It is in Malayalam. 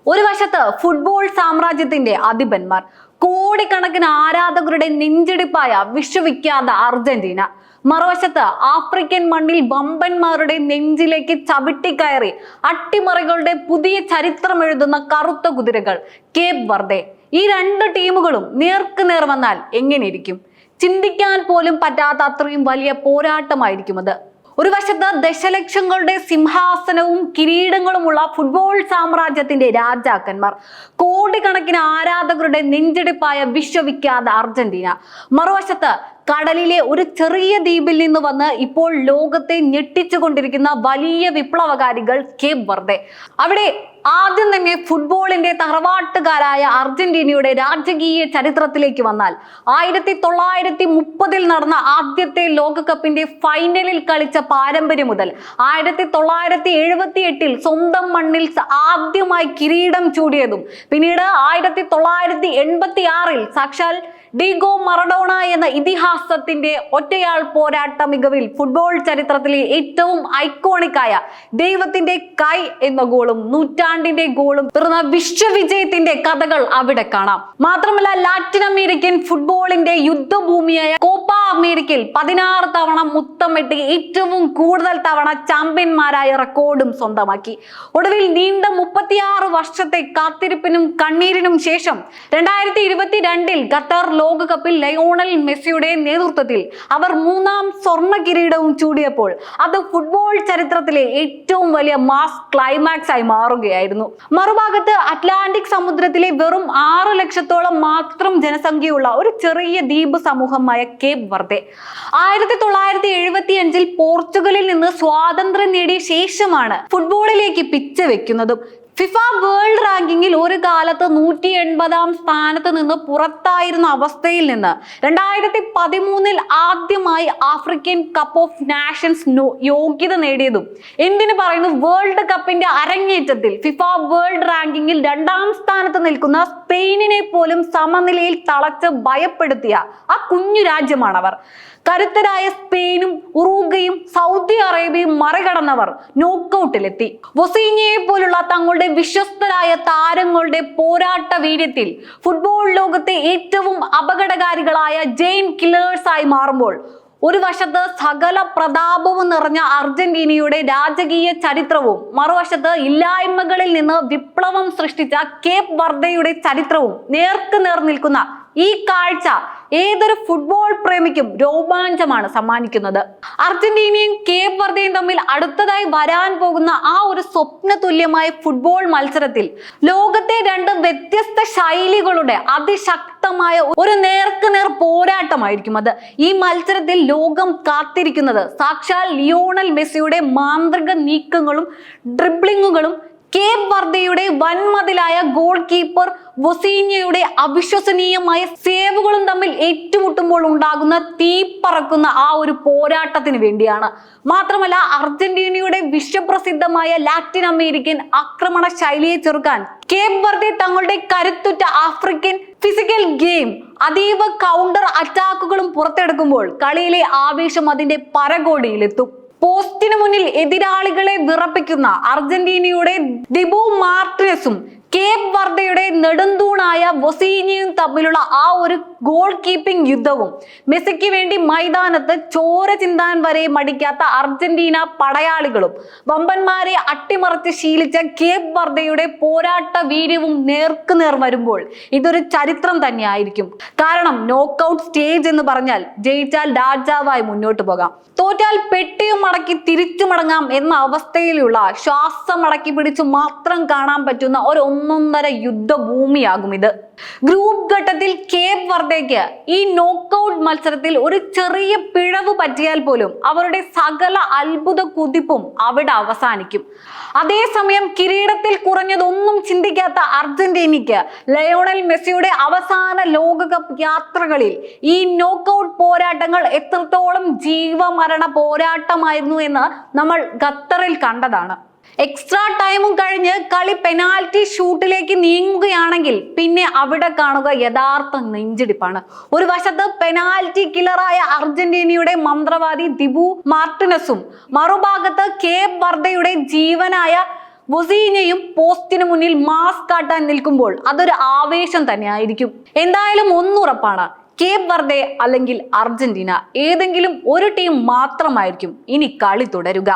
ഒരു വശത്ത് ഫുട്ബോൾ സാമ്രാജ്യത്തിന്റെ അധിപന്മാർ, കോടിക്കണക്കിന് ആരാധകരുടെ നെഞ്ചിടിപ്പായ വിശ്വവിഖ്യാത അർജന്റീന. മറുവശത്ത് ആഫ്രിക്കൻ മണ്ണിൽ വമ്പന്മാരുടെ നെഞ്ചിലേക്ക് ചവിട്ടിക്കയറി അട്ടിമറികളുടെ പുതിയ ചരിത്രം എഴുതുന്ന കറുത്ത കുതിരകൾ കേപ്പ് വെർദെ. ഈ രണ്ട് ടീമുകളും നേർക്കുനേർ വന്നാൽ എങ്ങനെയിരിക്കും? ചിന്തിക്കാൻ പോലും പറ്റാത്ത അത്രയും വലിയ പോരാട്ടമായിരിക്കും അത്. ഒരു വശത്ത് ദശലക്ഷങ്ങളുടെ സിംഹാസനവും കിരീടങ്ങളുമുള്ള ഫുട്ബോൾ സാമ്രാജ്യത്തിന്റെ രാജാക്കന്മാർ, കോടിക്കണക്കിന് ആരാധകരുടെ നെഞ്ചിടിപ്പായ വിശ്വവിഖ്യാത അർജന്റീന. മറുവശത്ത് കടലിലെ ഒരു ചെറിയ ദ്വീപിൽ നിന്ന് വന്ന് ഇപ്പോൾ ലോകത്തെ ഞെട്ടിച്ചുകൊണ്ടിരിക്കുന്ന വലിയ വിപ്ലവകാരികൾ കേപ്പ് വെർദെ. അവിടെ ആദ്യം തന്നെ ഫുട്ബോളിന്റെ തറവാട്ടുകാരായ അർജന്റീനയുടെ രാജകീയ ചരിത്രത്തിലേക്ക് വന്നാൽ 1930 നടന്ന ആദ്യത്തെ ലോകകപ്പിന്റെ ഫൈനലിൽ കളിച്ച പാരമ്പര്യം മുതൽ 1978 സ്വന്തം മണ്ണിൽ ആദ്യമായി കിരീടം ചൂടിയതും, പിന്നീട് 1986 സാക്ഷാൽ ഡീഗോ മറഡോണ എന്ന ഇതിഹാസത്തിന്റെ ഒറ്റയാൾ പോരാട്ട മികവിൽ ഫുട്ബോൾ ചരിത്രത്തിലെ ഏറ്റവും ഐക്കോണിക്കായ ദൈവത്തിന്റെ കൈ എന്ന ഗോളും നൂറ്റാണ്ടിന്റെ ഗോളും പിറന്ന വിശ്വവിജയത്തിന്റെ കഥകൾ അവിടെ കാണാം. മാത്രമല്ല, ലാറ്റിൻ അമേരിക്കൻ ഫുട്ബോളിന്റെ യുദ്ധഭൂമിയായ കോപ്പ അമേരിക്കയിൽ 16 തവണ മുത്തമിട്ട് ഏറ്റവും കൂടുതൽ തവണ ചാമ്പ്യന്മാരായ റെക്കോർഡും സ്വന്തമാക്കി. ഒടുവിൽ നീണ്ട 36 വർഷത്തെ കാത്തിരിപ്പിനും കണ്ണീരിനും ശേഷം 2022 ഖത്തർ ലോകകപ്പിൽ ലയോണൽ മെസ്സിയുടെ നേതൃത്വത്തിൽ അവർ 3ാം സ്വർണ്ണ കിരീടവും ചൂടിയപ്പോൾ അത് ഫുട്ബോൾ ചരിത്രത്തിലെ ഏറ്റവും വലിയ മാസ് ക്ലൈമാക്സ് ആയി മാറുകയായിരുന്നു. മറുഭാഗത്ത് അറ്റ്ലാന്റിക് സമുദ്രത്തിലെ വെറും 6 ലക്ഷത്തോളം മാത്രം ജനസംഖ്യയുള്ള ഒരു ചെറിയ ദ്വീപ് സമൂഹമായ കേപ്പ് വെർദെ 1975 പോർച്ചുഗലിൽ നിന്ന് സ്വാതന്ത്ര്യം നേടിയ ശേഷമാണ് ഫുട്ബോളിലേക്ക് പിച്ച വെക്കുന്നതും. ഫിഫ വേൾഡ് റാങ്കിങ്ങിൽ ഒരു കാലത്ത് 180ാം സ്ഥാനത്ത് നിന്ന് പുറത്തായിരുന്ന അവസ്ഥയിൽ നിന്ന് 2013 ആദ്യമായി ആഫ്രിക്കൻ കപ്പ് ഓഫ് നാഷൻസ് യോഗ്യത നേടിയതും, എന്തിനു പറയുന്നു, വേൾഡ് കപ്പിന്റെ അരങ്ങേറ്റത്തിൽ ഫിഫ വേൾഡ് റാങ്കിങ്ങിൽ 2ാം സ്ഥാനത്ത് നിൽക്കുന്ന സ്പെയിനിനെ പോലും സമനിലയിൽ തളച്ച് ഭയപ്പെടുത്തിയ ആ കുഞ്ഞു രാജ്യമാണവർ. കരുത്തരായ സ്പെയിനും ഉറുഗ്വേയും സൗദി അറേബ്യയും മറികടന്നവർ നോക്കൌട്ടിലെത്തി. വൊസീഞ്ഞയെ പോലുള്ള തങ്ങളുടെ വിശ്വസ്തരായ താരങ്ങളുടെ പോരാട്ട വീര്യത്തിൽ ഫുട്ബോൾ ലോകത്തെ ഏറ്റവും അപകടകാരികളായ ജെയിൻ കില്ലേഴ്സ് ആയി മാറുമ്പോൾ, ഒരു വശത്ത് സകല പ്രതാപവും നിറഞ്ഞ അർജന്റീനയുടെ രാജകീയ ചരിത്രവും, മറുവശത്ത് ഇല്ലായ്മകളിൽ നിന്ന് വിപ്ലവം സൃഷ്ടിച്ച കേപ്പ് വെർദെയുടെ ചരിത്രവും നേർക്കുനേർ നിൽക്കുന്ന ഈ കാഴ്ച ഏതൊരു ഫുട്ബോൾ പ്രേമിക്കും രോമാഞ്ചമാണ് സമ്മാനിക്കുന്നത്. അർജന്റീനയും കേപ്പ് വെർദെയും തമ്മിൽ അടുത്തതായി വരാൻ പോകുന്ന ആ ഒരു സ്വപ്ന തുല്യമായ ഫുട്ബോൾ മത്സരത്തിൽ ലോകത്തെ രണ്ട് വ്യത്യസ്ത ശൈലികളുടെ അതിശക്തമായ ഒരു നേർക്കുനേർ പോരാട്ടമായിരിക്കും അത്. ഈ മത്സരത്തിൽ ലോകം കാത്തിരിക്കുന്നത് സാക്ഷാൽ ലിയോണൽ മെസ്സിയുടെ മാന്ത്രിക നീക്കങ്ങളും ഡ്രിബ്ലിങ്ങുകളും, കേപ്പ് വെർദെയുടെ വൻമതിലായ ഗോൾ കീപ്പർ വൊസീഞ്ഞയുടെ അവിശ്വസനീയമായ സേവുകളും തമ്മിൽ ഏറ്റുമുട്ടുമ്പോൾ ഉണ്ടാകുന്ന തീപ്പറക്കുന്ന ആ ഒരു പോരാട്ടത്തിന് വേണ്ടിയാണ്. മാത്രമല്ല, അർജന്റീനയുടെ വിശ്വപ്രസിദ്ധമായ ലാറ്റിൻ അമേരിക്കൻ ആക്രമണ ശൈലിയെ ചെറുക്കാൻ കേപ്പ് വെർദെ തങ്ങളുടെ കരുത്തുറ്റ ആഫ്രിക്കൻ ഫിസിക്കൽ ഗെയിം, അതീവ കൗണ്ടർ അറ്റാക്കുകളും പുറത്തെടുക്കുമ്പോൾ കളിയിലെ ആവേശം അതിന്റെ പരകോടിയിലെത്തും. പോസ്റ്റിന് മുന്നിൽ എതിരാളികളെ വിറപ്പിക്കുന്ന അർജന്റീനയുടെ ദിബു മാർട്ടിനസും കേപ്പ് വെർദെയുടെ നെടുന്തൂണായ വൊസീഞ്ഞയും തമ്മിലുള്ള ആ ഒരു ഗോൾ കീപ്പിംഗ് യുദ്ധവും, മെസ്സിക്ക് വേണ്ടി മൈതാനത്ത് ചോര ചിന്താൻ വരെ മടിക്കാത്ത അർജന്റീന പടയാളികളും, വമ്പന്മാരെ അട്ടിമറിച്ച് ശീലിച്ച കേപ്പ് വെർദെയുടെ പോരാട്ട വീര്യവും നേർക്കുനേർ വരുമ്പോൾ ഇതൊരു ചരിത്രം തന്നെയായിരിക്കും. കാരണം നോക്കൌട്ട് സ്റ്റേജ് എന്ന് പറഞ്ഞാൽ ജയിച്ചാൽ രാജാവായി മുന്നോട്ട് പോകാം, തോറ്റാൽ പെട്ടിയും മടക്കി തിരിച്ചു മടങ്ങാം എന്ന അവസ്ഥയിലുള്ള ശ്വാസം അടക്കി പിടിച്ചു മാത്രം കാണാൻ പറ്റുന്ന ഒരു ഒന്നൊന്നര യുദ്ധഭൂമിയാകും ഇത്. ഗ്രൂപ്പ് ഘട്ടത്തിൽ കേപ്പ് വെർദെക്ക് ഈ നോക്കൌട്ട് മത്സരത്തിൽ ഒരു ചെറിയ പിഴവ് പറ്റിയാൽ പോലും അവരുടെ സകല അത്ഭുത കുതിപ്പും അവിടെ അവസാനിക്കും. അതേസമയം കിരീടത്തിൽ കുറഞ്ഞതൊന്നും ചിന്തിക്കാത്ത അർജന്റീനയ്ക്ക് ലയോണൽ മെസ്സിയുടെ അവസാന ലോകകപ്പ് യാത്രകളിൽ ഈ നോക്കൌട്ട് പോരാട്ടങ്ങൾ എത്രത്തോളം ജീവമരണ പോരാട്ടമായിരുന്നു എന്ന് നമ്മൾ ഖത്തറിൽ കണ്ടതാണ്. എക്സ്ട്രാ ടൈമും കഴിഞ്ഞ് കളി പെനാൽറ്റി ഷൂട്ടിലേക്ക് നീങ്ങുകയാണെങ്കിൽ പിന്നെ അവിടെ കാണുക യഥാർത്ഥ നെഞ്ചിടിപ്പാണ്. ഒരു വശത്ത് പെനാൽറ്റി കില്ലറായ അർജന്റീനയുടെ മന്ത്രവാദി ദിബു മാർട്ടിനസും, മറുഭാഗത്ത് കേപ്പ് വെർദെയുടെ ജീവനായ വൊസീനയും പോസ്റ്റിന് മുന്നിൽ മാസ് കാട്ടാൻ നിൽക്കുമ്പോൾ അതൊരു ആവേശം തന്നെയായിരിക്കും. എന്തായാലും ഒന്നുറപ്പാണ്, കേപ്പ് വെർദെ അല്ലെങ്കിൽ അർജന്റീന ഏതെങ്കിലും ഒരു ടീം മാത്രമായിരിക്കും ഇനി കളി തുടരുക.